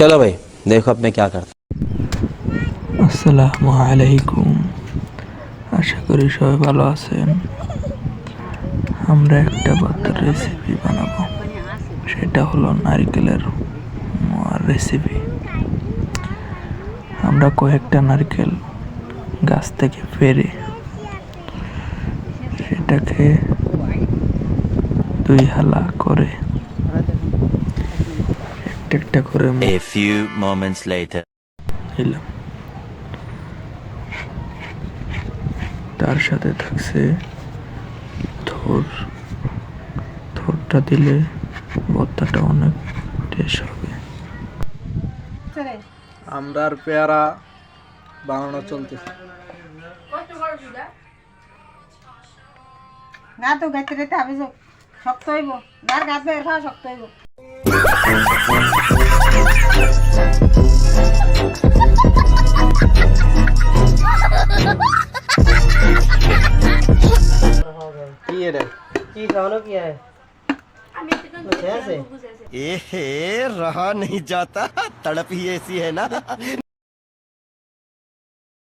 चलो भाई देखो अब मैं क्या करता। আসসালামু আলাইকুম, আশা করি সবাই ভালো আছেন। আমরা একটা ভর্তার রেসিপি বানাবো, সেটা হলো নারকেলের মোয়ার রেসিপি। আমরা কয়েকটা নারকেল গাছ থেকে পেড়ে সেটাকে দুই হালা করে একটা একটা করে A few moments later. নিলাম। তার সাথে থাকছে থোর, থোরটা দিলে ভর্তাটা অনেক টেস্ট হবে। আমরার পেয়ারা বানানো চলতেছে। গা তো গাইতে রেতে হবে শক্ত হইব, যার গাছ বের খাওয়া শক্ত হইব। কি রে কি খাওয়ানো কি है ए रहा नहीं जाता, तड़प ही ऐसी है ना।